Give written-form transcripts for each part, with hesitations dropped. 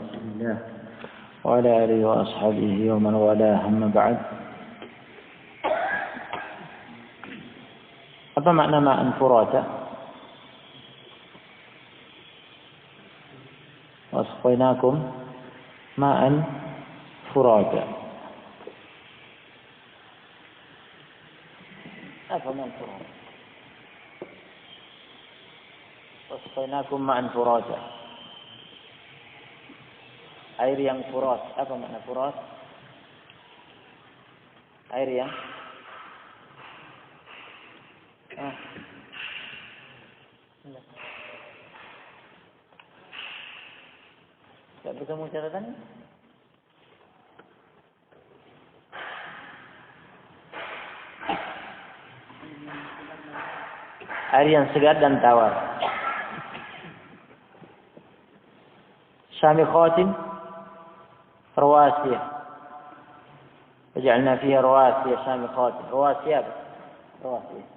رسول الله وعلى آله وأصحابه ومن والاه أما بعد. Apa makna ma'an furata? Wasqainakum ma'an furata. Apa ma'an furata? Wasqainakum ma'an furata. Air yang furat. Apa makna furat? Air yang tak bertemu catatan? Air yang segar dan tawar. Syamikhatin rawasiyah. Waja'alna fiha rawasiyah syamikhatin. Rawasiyah apa? Rawasiyah.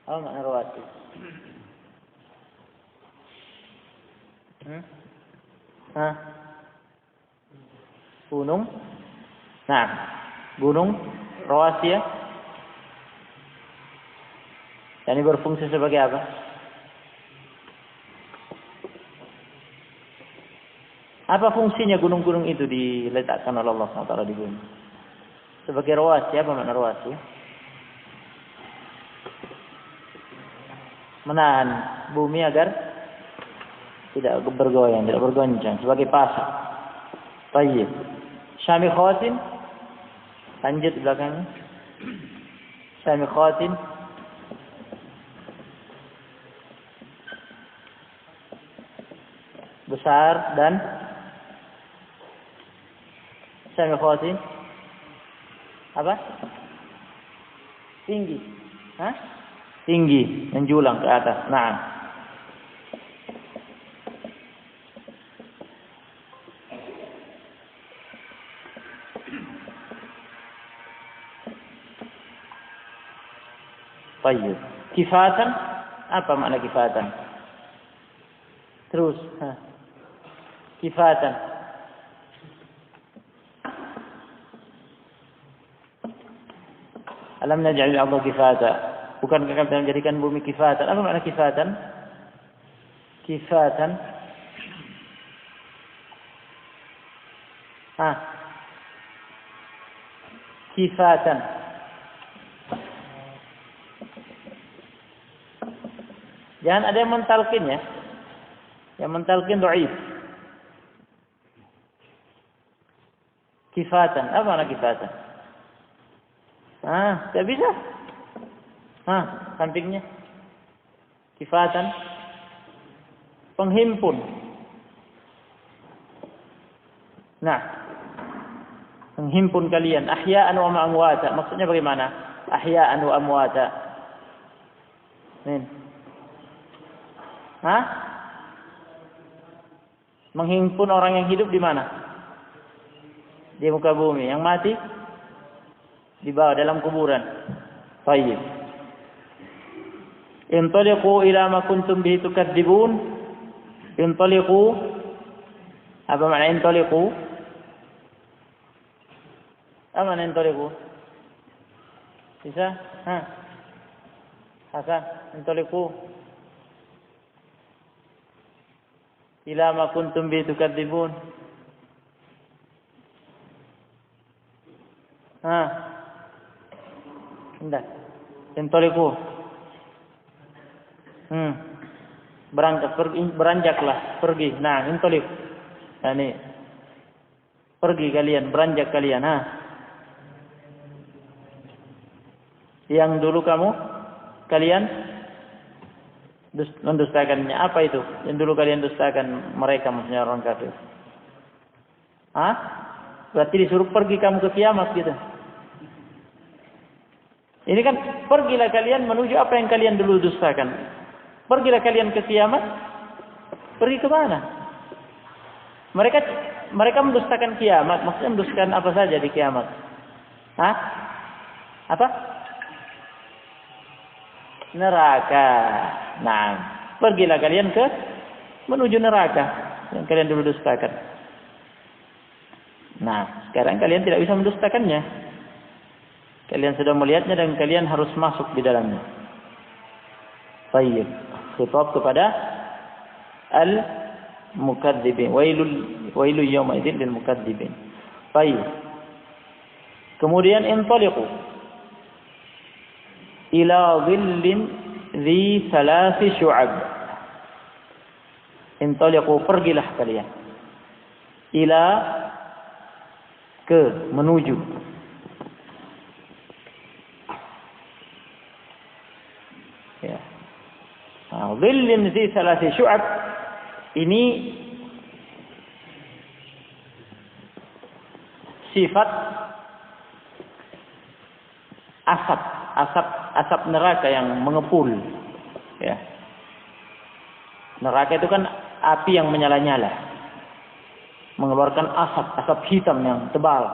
Apa makna rawasiyah? Gunung. Nah, gunung rawasiyah. Ini berfungsi sebagai apa? Apa fungsinya gunung-gunung itu diletakkan oleh Allah SWT di bumi? Sebagai rawasiyah. Apa makna rawasiyah? Menahan bumi agar tidak bergoyang, tidak bergoncang, sebagai pasak. Tayyib. Syamikhatin, lanjut belakangnya. Syamikhatin, besar dan syamikhatin apa? Tinggi. Tinggi, menjulang ke atas. Nah. Baik. Kifatan, apa makna kifatan? Terus. Kifatan. Alam naj'al al-ardha kifata. Bukankah kami menjadikan bumi kifatan? Apa makna kifatan? Kifatan. Kifatan. Jangan ada yang mentalkin ya. Yang mentalkin dhaif. Kifatan. Apa makna kifatan? Tak bisa. Sampingnya. Kifatan. Penghimpun. Nah. Penghimpun kalian. Ahya'an wa amwata. Maksudnya bagaimana? Ahya'an wa amwata. Menghimpun orang yang hidup di mana? Di muka bumi. Yang mati? Di bawah dalam kuburan. Baik. Intaliqu ila ma kuntum bihi tukadzibun. Intaliqu. Apa makna intaliqu? Apa makna intaliqu? Bisa? Hasan, intaliqu. Ila ma kuntum bihi tukadzibun. Hendak. Intaliqu. Berangkat, beranjaklah, pergi. Nah, intoliq. Ini pergi kalian, beranjak kalian. Yang dulu kalian mendustakannya. Apa itu? Yang dulu kalian dustakan mereka, maksudnya orang kafir. Berarti disuruh pergi kamu ke kiamat gitu. Ini kan pergilah kalian menuju apa yang kalian dulu dustakan. Pergilah kalian ke kiamat. Pergi ke mana? Mereka mendustakan kiamat. Maksudnya mendustakan apa saja di kiamat? Apa? Neraka. Nah, pergilah kalian menuju neraka yang kalian dulu dustakan. Nah, sekarang kalian tidak bisa mendustakannya. Kalian sudah melihatnya dan kalian harus masuk di dalamnya. Baik, khitab kepada al-mukadzibin. Wailul yawma idzin lil mukadzibin. Baik. Kemudian intaliqu ila dhillin dhi thalathi syu'ab. Intaliqu, pergilah kalian. Ila, menuju. Ya. Nah, dhillin dhi thalathi syu'ab ini sifat asap neraka yang mengepul. Ya. Neraka itu kan api yang menyala-nyala, mengeluarkan asap hitam yang tebal,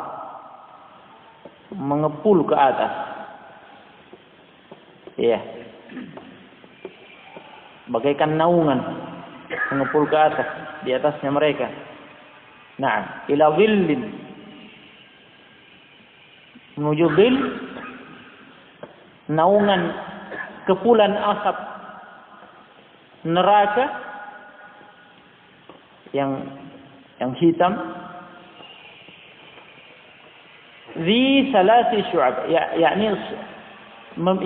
mengepul ke atas. Ya. Bagaikan naungan mengepul ke atas, di atasnya mereka. Nah, ila dhillin, menuju dhil, naungan kepulan asap neraka yang hitam. Zi salasi syu'ab, yakni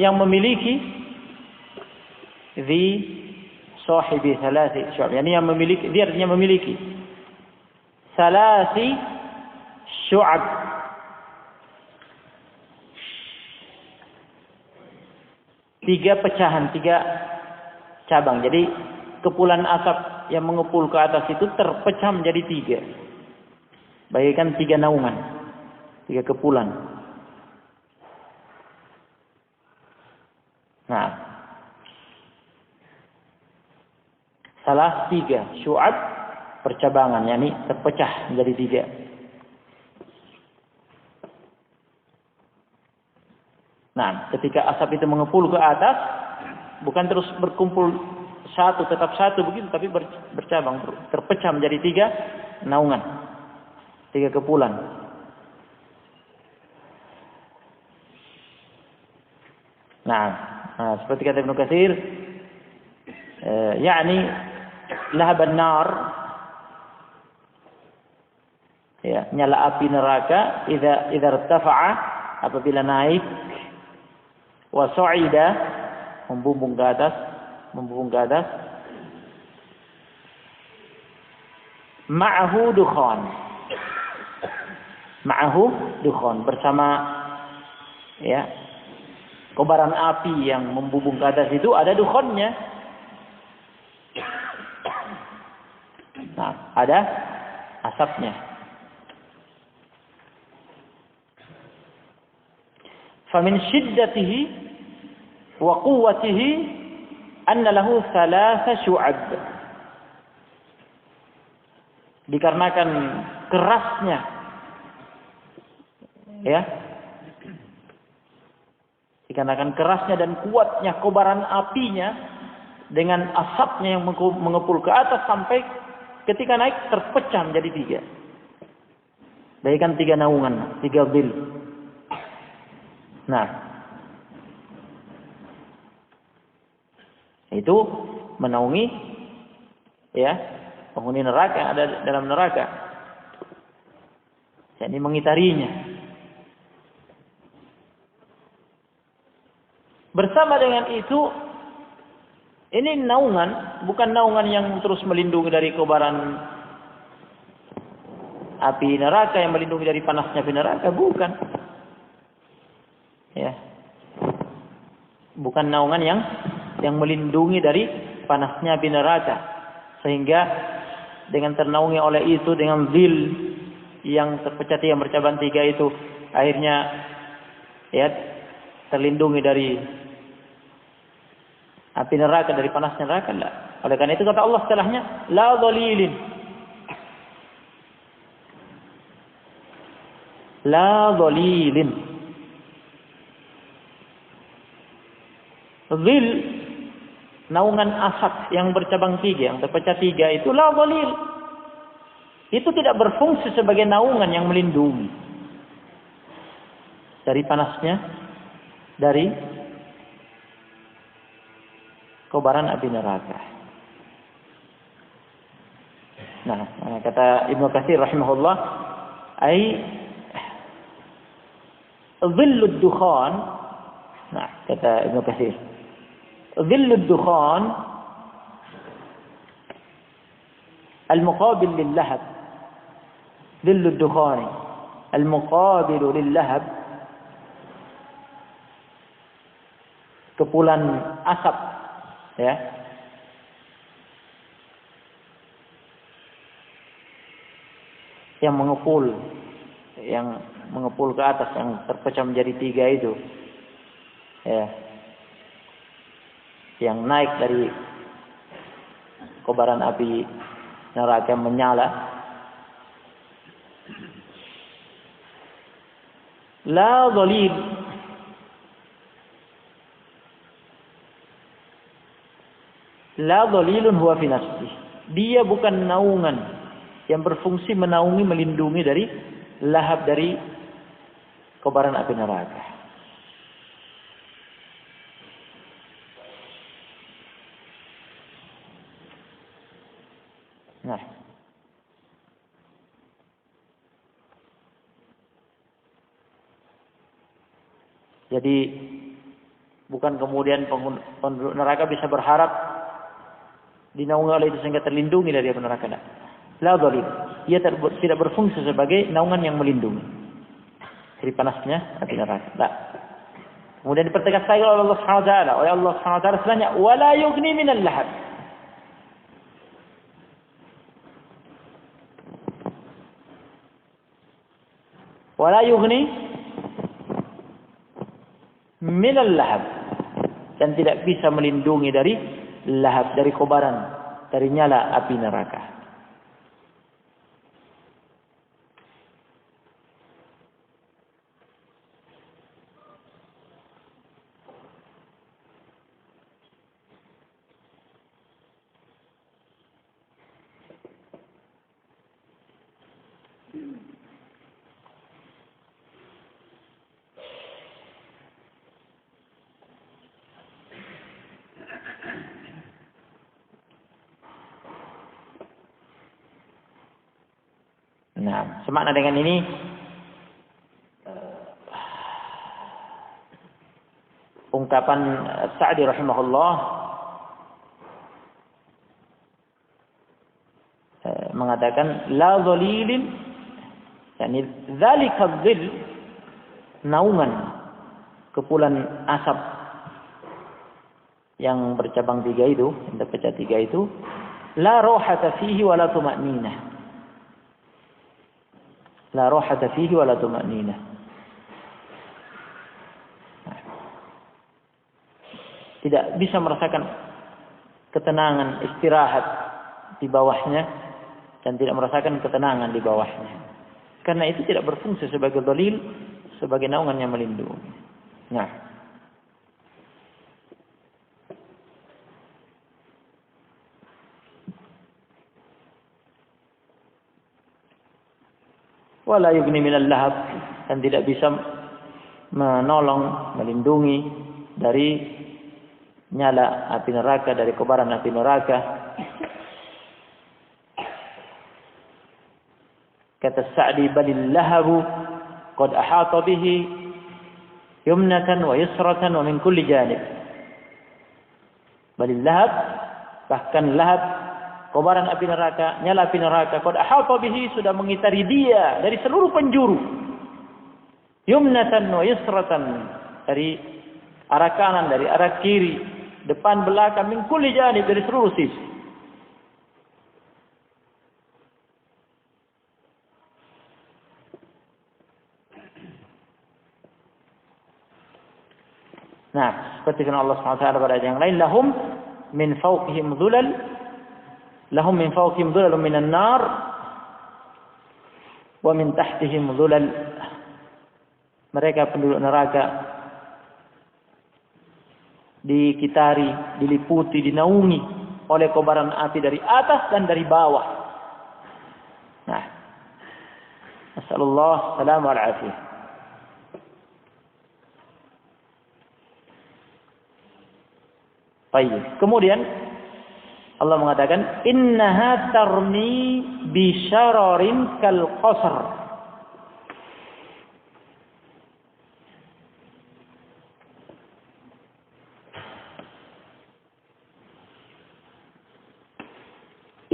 yang memiliki, zi sahibi salasi syu'ab, yakni yang memiliki, dia artinya memiliki salasi syu'ab, tiga pecahan, tiga cabang. Jadi kepulan asap yang mengepul ke atas itu terpecah menjadi tiga. Bagaikan tiga naungan, tiga kepulan. Nah, salah tiga syu'ab, percabangan, yakni terpecah menjadi tiga. Nah, ketika asap itu mengepul ke atas, bukan terus berkumpul satu, tetap satu begitu, tapi bercabang, terpecah menjadi tiga naungan, tiga kepulan. Nah, seperti kata Ibnu Katsir, yakni lahaban nar, ya, nyala api neraka, idza irtafa'a, apabila naik, wa sa'ida, membumbung ke atas, ma'ahu dukhan, bersama, ya, kobaran api yang membumbung ke atas itu ada dukhannya. Nah, ada asapnya. Famin syiddatihi wa quwwatihi anna lahu thalatha syu'ab. Dikarenakan kerasnya, ya, dikarenakan kerasnya dan kuatnya kobaran apinya dengan asapnya yang mengepul ke atas sampai ketika naik terpecah menjadi tiga. Bagaikan tiga naungan, tiga bil. Nah, itu menaungi, ya, penghuni neraka yang ada dalam neraka. Jadi mengitarinya. Bersama dengan itu, ini naungan, bukan naungan yang terus melindungi dari kobaran api neraka, yang melindungi dari panasnya api neraka, bukan. Ya. Bukan naungan yang melindungi dari panasnya api neraka, sehingga dengan ternaungi oleh itu, dengan zil yang terpecah yang bercabang tiga itu, akhirnya, ya, terlindungi dari api neraka, dari panasnya neraka. Enggak. Oleh karena itu kata Allah setelahnya, la dhalilin, la dhalilin. Zil naungan asap yang bercabang 3, yang terpecah 3 itu la dhalil. Itu tidak berfungsi sebagai naungan yang melindungi dari panasnya, dari kobaran api neraka. Nah, kata Ibnu Katsir rahimahullah, ai dhillud dukhan. Nah, kata Ibnu Katsir, dhillud dukhan al-muqabil lil-lahab. Dhillud dukhan al-muqabil lil-lahab, kepulan asap, ya, yang mengepul ke atas, yang terpecah menjadi 3 itu, ya, yang naik dari kobaran api neraka yang menyala, la dhalil, la dhalilun huwa fi nafsi. Dia bukan naungan yang berfungsi menaungi, melindungi dari lahab, dari kobaran api neraka. Nah, jadi bukan kemudian penduduk neraka bisa berharap dinaungi oleh itu sehingga terlindungi dari api neraka. La dhalil. Ia tidak berfungsi sebagai naungan yang melindungi dari panasnya api neraka. Nah, kemudian dipertegas lagi oleh Allah Subhanahu wa taala. Oleh Allah Subhanahu wa taala selanjutnya, wala yughni minal lahab. Wala yughni minal lahab, dan tidak bisa melindungi dari lahab, dari kobaran, dari nyala api neraka. Nah, semakna dengan ini ungkapan Sa'di rahimahullah mengatakan la dhalilin, yakni dzalika dhill, naungan kepulan asap yang bercabang 3 itu, yang terpecah 3 itu, la rohata fihi wa la tuma'ninah. La rohata fihi wa la tuma'ninah. Tidak bisa merasakan ketenangan, istirahat di bawahnya, dan tidak merasakan ketenangan di bawahnya. Karena itu tidak berfungsi sebagai dalil, sebagai naungan yang melindungi. Nah, wala yughni minal lahab, dan tidak bisa menolong, melindungi dari nyala api neraka, dari kobaran api neraka. Kata Sa'di, balil lahabu qad ahata bihi yumnatan wa yusratan wa min kulli janib. Balil lahab, bahkan lahab, kobaran api neraka, nyala api neraka, qad ahata bihi, sudah mengitari dia dari seluruh penjuru. Yumnatan wa yusratan, dari arah kanan, dari arah kiri, depan, belakang, min kulli janib, dari seluruh sisi. Nah, seperti firman Allah Subhanahu wa taala pada ayat yang lain, lahum min fawqihim dhulal, lahum min fawqihim dhulalun minan nar wa min tahtihim dhulal. Mereka penduduk neraka dikitari, diliputi, dinaungi oleh kobaran api dari atas dan dari bawah. Nah, nasallallahu salam wal afiyah. Baik. Kemudian Allah mengatakan innaha tarmi bi syararin kal qasr.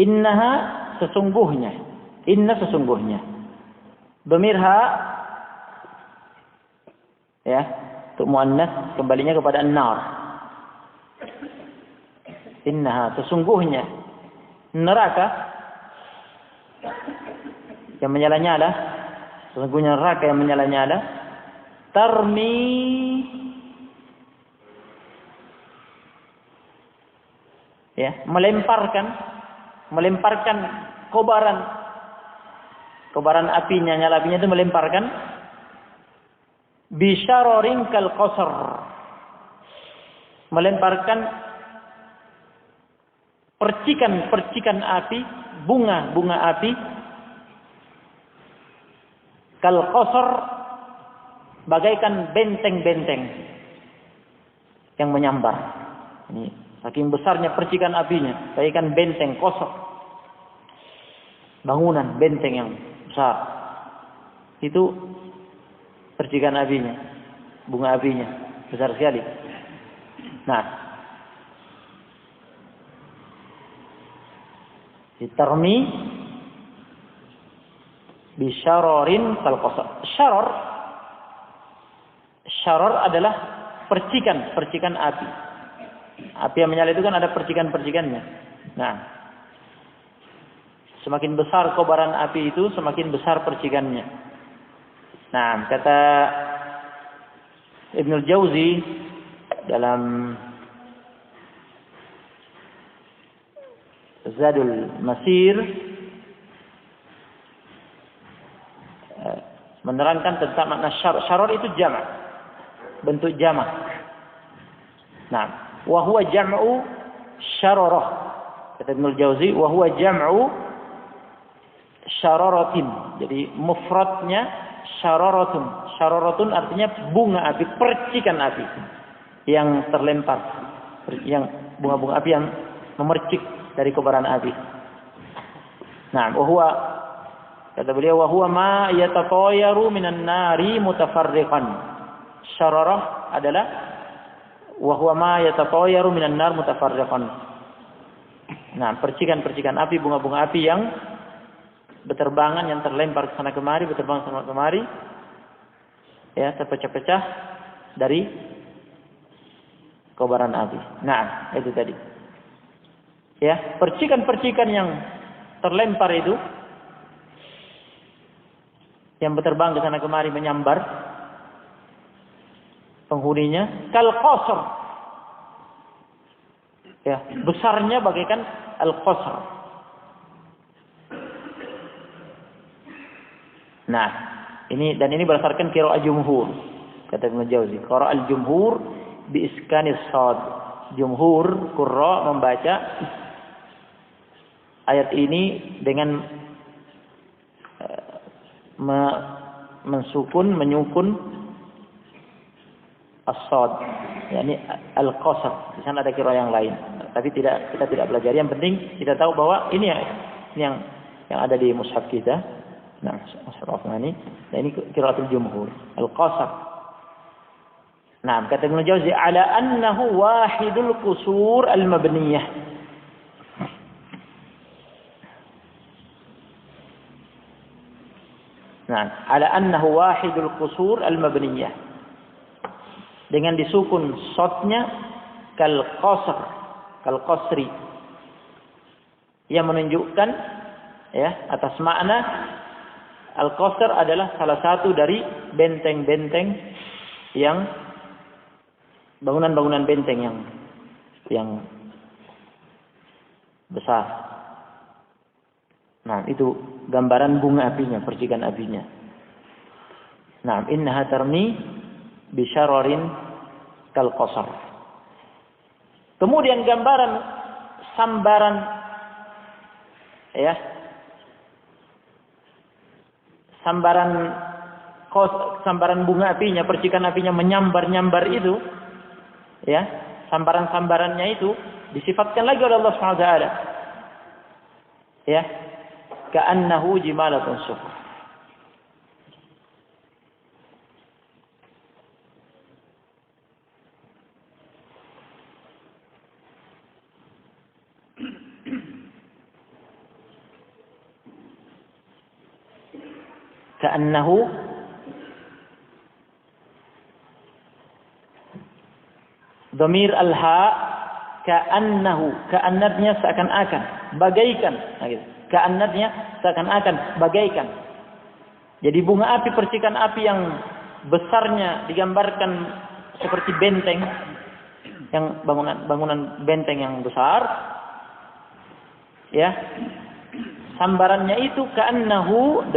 Innaha sesungguhnya, inna sesungguhnya. Dhamirha ya, untuk muannas kembalinya kepada an-nar. Innaha sesungguhnya neraka yang menyala-nyala, sesungguhnya neraka yang menyala-nyala, tarmi ya, melemparkan kobaran apinya, nyala apinya itu melemparkan bisyararin kal qasr, melemparkan percikan api, bunga api, kal qasr, bagaikan benteng-benteng yang menyambar. Ini saking besarnya percikan apinya, bagaikan benteng qasr, bangunan benteng yang besar. Itu percikan apinya, bunga apinya besar sekali. Nah, ditarmi bisyararin kal qasr. Syarar adalah percikan api. Api yang menyala itu kan ada percikan-percikannya. Nah, semakin besar kobaran api itu, semakin besar percikannya. Nah, kata Ibnul Jauzi dalam Zadul Masir menerangkan tentang makna syaror itu jamak, bentuk jamak. Nah, wa huwa jam'u syararah. Kata Ibnul Jauzi, wa huwa jam'u syararatin. Jadi mufradnya syararatun. Syararatun artinya bunga api, percikan api yang terlempar, yang bunga-bunga api yang memercik dari kobaran api. Nah, wahwa kata beliau wahwa ma yatatayaru minan nari mutafarriqan. Syararah adalah wahwa ma yatatayaru minan nar mutafarriqan. Nah, percikan-percikan api, bunga-bunga api yang berterbangan, yang terlempar ke sana kemari, berterbang sana kemari, ya, terpecah-pecah dari kobaran api. Nah, itu tadi. Ya, percikan-percikan yang terlempar itu, yang berterbang ke sana kemari menyambar penghuninya, kal qasr. Ya, besarnya bagaikan al-qasr. Nah, ini berdasarkan qiraa'ah jumhur. Kata Ibnu Jauzi, qira'al jumhur bi iskanis shad. Jumhur qurra membaca ayat ini dengan menyukun as-shad, yakni al-qasr. Di sana ada qiraah yang lain, tapi kita tidak pelajari. Yang penting kita tahu bahwa ini yang ada di mushaf kita. Nah, mushaf Utsmani. Nah, ini qiraatul jumhur, al-qasr. Nah, kata Ibnu Jauzi ala annahu wahidul qusur al-mabniyah. Nah, ala annahu wahidul qusur al-mabniyah. Dengan disukun shadnya kal qasri. Yang menunjukkan ya, atas makna al-qasr adalah salah satu dari benteng-benteng yang bangunan-bangunan benteng yang besar. Nah, itu gambaran bunga apinya, percikan apinya. Nah, innaha tarmi bisyararin kal qasr. Kemudian gambaran sambaran, ya, sambaran bunga apinya, percikan apinya menyambar-nyambar itu, ya, sambaran-sambarannya itu disifatkan lagi oleh Allah Subhanahu wa taala. Ya, ka'annahu jimalatun sufr. Ka'annahu dhamir al-ha, ka'annahu, ka'annatnya seakan-akan, bagaikan, nah gitu. Ka'annatnya seakan-akan, bagaikan. Jadi bunga api, percikan api yang besarnya digambarkan seperti benteng, yang bangunan benteng yang besar, ya. Sambarannya itu ka'annahu,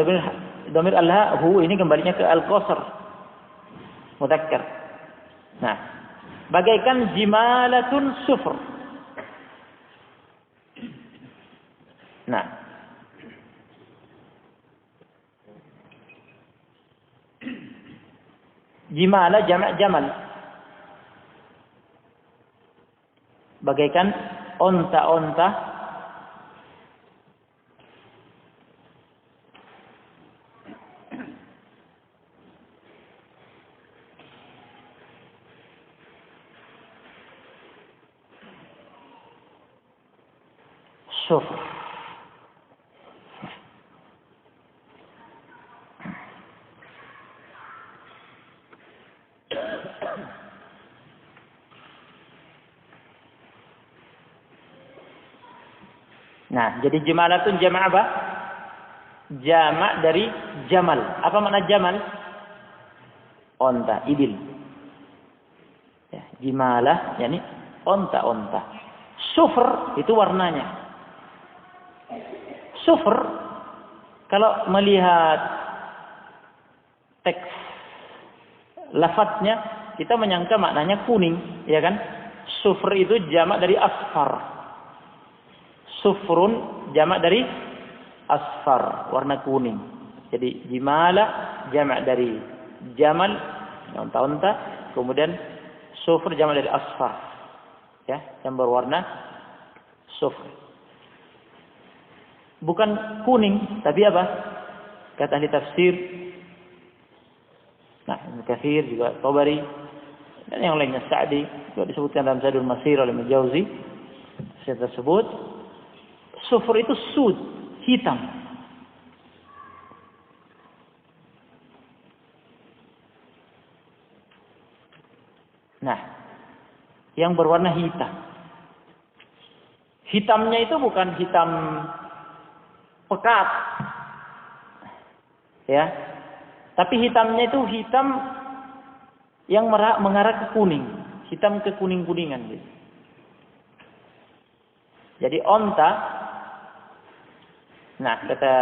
dhamir al-ha, hu ini kembalinya ke al-qasr, mudzakkar. Nah, bagaikan jimalatun sufr. Nah, jimala jamak jamal. Bagaikan onta-onta sufr. Nah, jadi jimalatun jamak apa? Jamak dari jamal. Apa makna jamal? Onta, ibil. Ya, jimalah, yakni onta-onta. Sufr itu warnanya. Sufr, kalau melihat teks lafadznya, kita menyangka maknanya kuning, ya kan? Sufr itu jamak dari asfar. Sufrun jamak dari asfar, warna kuning. Jadi jimala jamak dari jamal, onta-onta, kemudian sufr jamak dari asfar, ya, yang berwarna sufr. Bukan kuning, tapi apa? Kata ahli tafsir, nah, Ibnu Katsir juga, Tabari dan yang lainnya, Sa'di juga disebutkan dalam Zadul Masir oleh Ibnu Jauzi. Saya tersebut sufur itu sud, hitam. Nah, yang berwarna hitam. Hitamnya itu bukan hitam pekat, ya. Tapi hitamnya itu hitam yang mengarah ke kuning, hitam ke kuning-kuningan gitu. Jadi onta, nah kata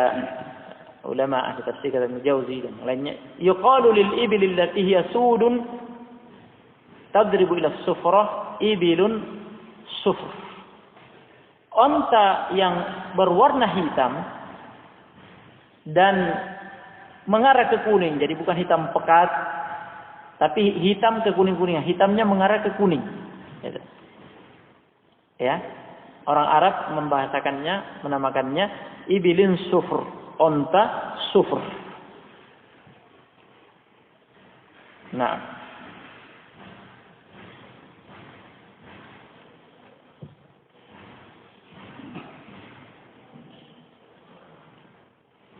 ulama ahli tafsir, kata Ibnu Jauzi dan lainnya, yuqalu lil ibil allati hiya sudun tadribu ila sufrah ibilun sufr. Onta yang berwarna hitam dan mengarah ke kuning, jadi bukan hitam pekat, tapi hitam ke kuning-kuningan. Hitamnya mengarah ke kuning. Ya, orang Arab membahasakannya, menamakannya ibilin sufr, onta sufr. Nah,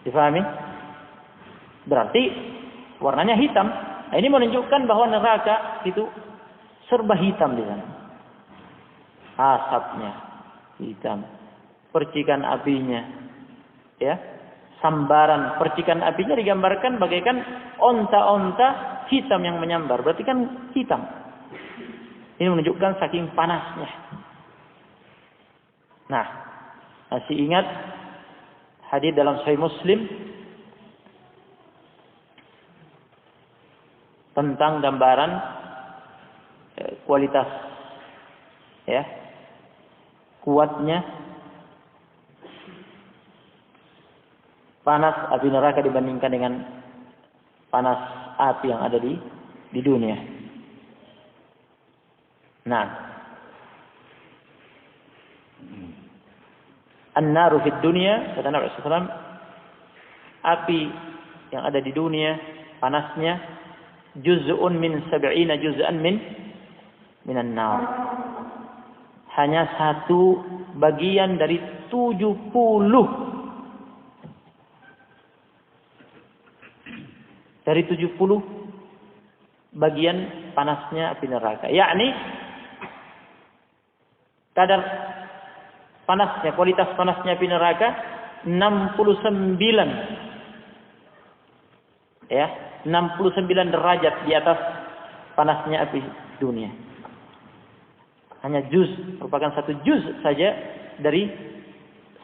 difahami? Berarti warnanya hitam. Nah, ini menunjukkan bahwa neraka itu serba hitam di sana. Asapnya hitam, percikan apinya, ya, sambaran percikan apinya digambarkan bagaikan onta-onta hitam yang menyambar. Berarti kan hitam. Ini menunjukkan saking panasnya. Nah, masih ingat hadis dalam Sahih Muslim tentang gambaran kualitas ya, kuatnya panas api neraka dibandingkan dengan panas api yang ada di dunia. Nah, an-naru fid dunya, kata Nabi SAW, api yang ada di dunia panasnya juz'un min 70 juz'an minan nar. Hanya satu bagian dari 70 bagian panasnya api neraka. Yakni kadar panasnya, kualitas panasnya api neraka 69, ya, 69 derajat di atas panasnya api dunia. Hanya merupakan satu juz saja dari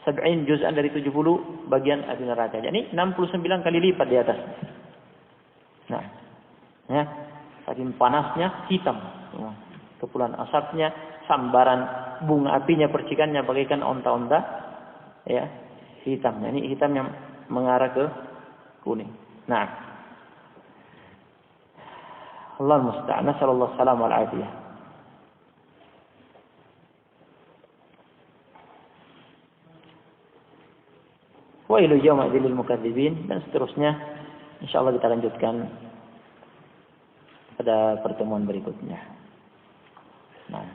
70 juz'an dari 70 bagian api neraka. Jadi 69 kali lipat di atas. Nah, ya, saking panasnya hitam. Kepulan asapnya, sambaran bunga apinya, percikannya bagaikan onta-onta, ya, hitam. Ini hitam yang mengarah ke kuning. Nah, Allah musta'an. Nasallallahu salam wal afiyah. Wa ilu yawma idzil mukadzibin, dan seterusnya. Insyaallah kita lanjutkan pada pertemuan berikutnya. Nah,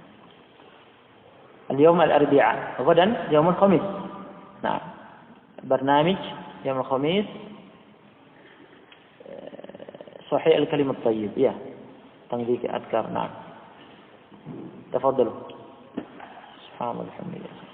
اليوم الأربعاء غدا يوم الخميس. نعم، برنامج يوم الخميس صحيح الكلم الطيب، يا تنظيف أذكار. نعم، تفضلوا. سبحان الله الحمد لله.